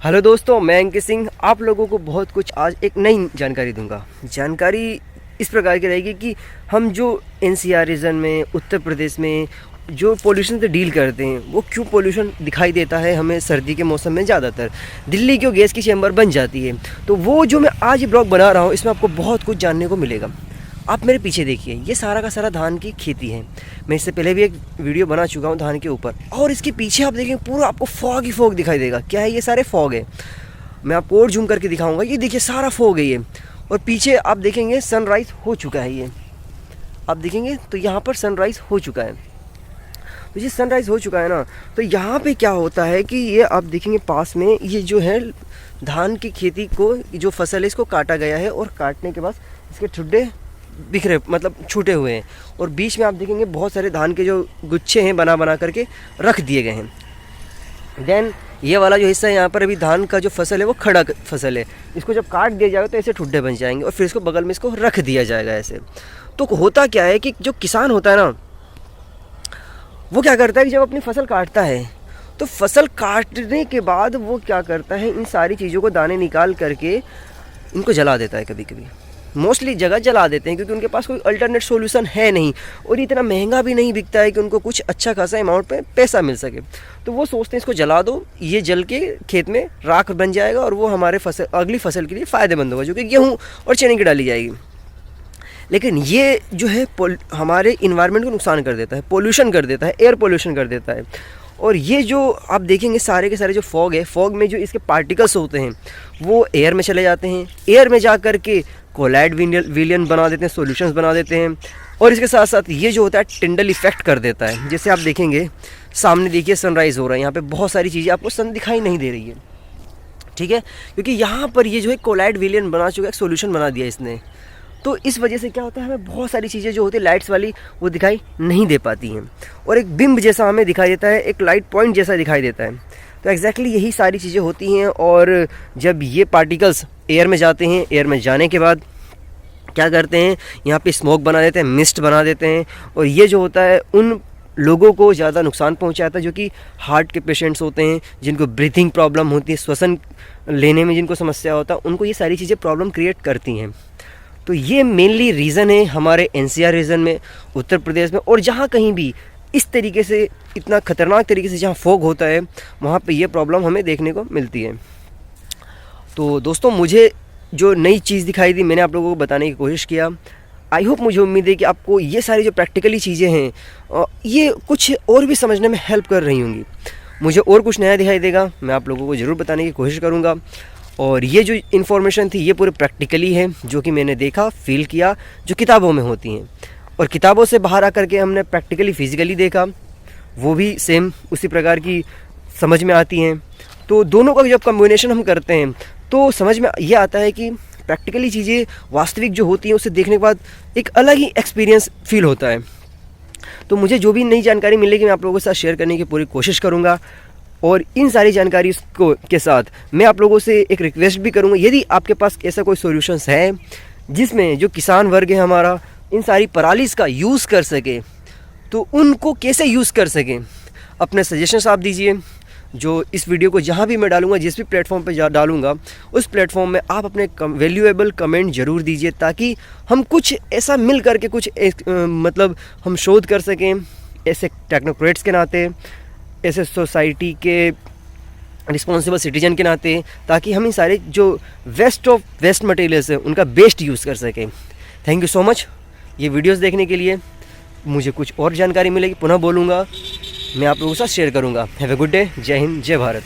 Hello दोस्तों, मैं अंकित सिंह आप लोगों को बहुत कुछ आज एक नई जानकारी दूंगा। जानकारी इस प्रकार की रहेगी कि हम जो एनसीआर रीजन में उत्तर प्रदेश में जो पोल्यूशन से डील करते हैं वो क्यों पोल्यूशन दिखाई देता है हमें सर्दी के मौसम में। ज़्यादातर दिल्ली क्यों गैस की चैम्बर बन जाती है। तो वो जो मैं आज ब्लॉग बना रहा हूँ इसमें आपको बहुत कुछ जानने को मिलेगा। आप मेरे पीछे देखिए, ये सारा का सारा धान की खेती है। मैं इससे पहले भी एक वीडियो बना चुका हूँ धान के ऊपर, और इसके पीछे आप देखेंगे पूरा आपको फॉग ही फॉग दिखाई देगा। क्या है? ये सारे फॉग है। मैं आपको और जूम करके दिखाऊंगा। ये देखिए सारा फॉग है ये, और पीछे आप देखेंगे सनराइज़ हो चुका है। ये आप देखेंगे तो यहाँ पर सनराइज़ हो चुका है। तो ये सनराइज़ हो चुका है ना, तो यहाँ पे क्या होता है कि ये आप देखेंगे पास में ये जो है धान की खेती को जो फसल है इसको काटा गया है, और काटने के बाद इसके ठुड्डे बिखरे मतलब छूटे हुए हैं, और बीच में आप देखेंगे बहुत सारे धान के जो गुच्छे हैं बना बना करके रख दिए गए हैं। देन ये वाला जो हिस्सा है यहाँ पर अभी धान का जो फसल है वो खड़ा फसल है। इसको जब काट दिया जाएगा तो ऐसे ठुड्डे बन जाएंगे, और फिर इसको बगल में इसको रख दिया जाएगा ऐसे। तो होता क्या है कि जो किसान होता है ना, वो क्या करता है कि जब अपनी फसल काटता है तो फसल काटने के बाद वो क्या करता है, इन सारी चीज़ों को दाने निकाल करके इनको जला देता है। कभी कभी मोस्टली जगह जला देते हैं, क्योंकि उनके पास कोई अल्टरनेट सॉल्यूशन है नहीं, और इतना महंगा भी नहीं बिकता है कि उनको कुछ अच्छा खासा अमाउंट पे पैसा मिल सके। तो वो सोचते हैं इसको जला दो, ये जल के खेत में राख बन जाएगा, और वो हमारे फसल अगली फसल के लिए फ़ायदेमंद होगा, जो कि गेहूँ और चने की डाली जाएगी। लेकिन ये जो है हमारे इन्वायरमेंट को नुकसान कर देता है, पोल्यूशन कर देता है, एयर पोल्यूशन कर देता है। और ये जो आप देखेंगे सारे के सारे जो फॉग है, फॉग में जो इसके पार्टिकल्स होते हैं वो एयर में चले जाते हैं। एयर में जा कर के कोलाइड विलियन बना देते हैं, सॉल्यूशंस बना देते हैं, और इसके साथ साथ ये जो होता है टिंडल इफेक्ट कर देता है। जैसे आप देखेंगे सामने देखिए सनराइज़ हो रहा है, यहाँ पे बहुत सारी चीज़ें आपको सन दिखाई नहीं दे रही है, ठीक है, क्योंकि यहाँ पर ये जो है कोलाइड विलियन बना चुका है, सॉल्यूशन बना दिया इसने। तो इस वजह से क्या होता है, हमें बहुत सारी चीज़ें जो होती है लाइट्स वाली वो दिखाई नहीं दे पाती हैं, और एक बिंब जैसा हमें दिखाई देता है, एक लाइट पॉइंट जैसा दिखाई देता है। तो एग्जैक्टली यही सारी चीज़ें होती हैं। और जब ये पार्टिकल्स एयर में जाते हैं, एयर में जाने के बाद क्या करते हैं, यहाँ पे स्मोक बना देते हैं, मिस्ट बना देते हैं, और ये जो होता है उन लोगों को ज़्यादा नुकसान पहुँचाता है जो कि हार्ट के पेशेंट्स होते हैं, जिनको ब्रीथिंग प्रॉब्लम होती है, श्वसन लेने में जिनको समस्या होता है, उनको ये सारी चीज़ें प्रॉब्लम क्रिएट करती हैं। तो ये मेनली रीज़न है हमारे एनसीआर रीजन में, उत्तर प्रदेश में, और जहाँ कहीं भी इस तरीके से इतना ख़तरनाक तरीके से जहाँ फॉग होता है वहाँ पे ये प्रॉब्लम हमें देखने को मिलती है। तो दोस्तों, मुझे जो नई चीज़ दिखाई दी मैंने आप लोगों को बताने की कोशिश किया। आई होप, मुझे उम्मीद है कि आपको ये सारी जो प्रैक्टिकली चीज़ें हैं ये कुछ और भी समझने में हेल्प कर रही होंगी। मुझे और कुछ नया दिखाई देगा, मैं आप लोगों को ज़रूर बताने की कोशिश करूँगा। और ये जो इन्फॉर्मेशन थी ये पूरे प्रैक्टिकली है, जो कि मैंने देखा, फील किया, जो किताबों में होती हैं, और किताबों से बाहर आकर के हमने प्रैक्टिकली फिजिकली देखा, वो भी सेम उसी प्रकार की समझ में आती हैं। तो दोनों का जब कॉम्बिनेशन हम करते हैं तो समझ में ये आता है कि प्रैक्टिकली चीज़ें वास्तविक जो होती हैं उसे देखने के बाद एक अलग ही एक्सपीरियंस फील होता है। तो मुझे जो भी नई जानकारी मिलेगी मैं आप लोगों के साथ शेयर करने की पूरी कोशिश करूँगा। और इन सारी जानकारी को के साथ मैं आप लोगों से एक रिक्वेस्ट भी करूँगा, यदि आपके पास ऐसा कोई सॉल्यूशंस है जिसमें जो किसान वर्ग है हमारा इन सारी परालीज का यूज़ कर सके, तो उनको कैसे यूज़ कर सकें, अपने सजेशंस आप दीजिए। जो इस वीडियो को जहाँ भी मैं डालूंगा, जिस भी प्लेटफॉर्म पे डालूंगा, उस प्लेटफॉर्म में आप अपने वैल्यूएबल कमेंट ज़रूर दीजिए, ताकि हम कुछ ऐसा मिल करके कुछ मतलब हम शोध कर सकें, ऐसे टेक्नोक्रेट्स के नाते, ऐसे सोसाइटी के रिस्पॉन्सिबल सिटीजन के नाते, ताकि हम इन सारे जो वेस्ट मटेरियल्स हैं उनका बेस्ट यूज़ कर सकें। थैंक यू सो मच ये वीडियोस देखने के लिए। मुझे कुछ और जानकारी मिलेगी पुनः बोलूँगा, मैं आप लोगों के साथ शेयर करूँगा। Have a good day. जय हिंद, जय भारत।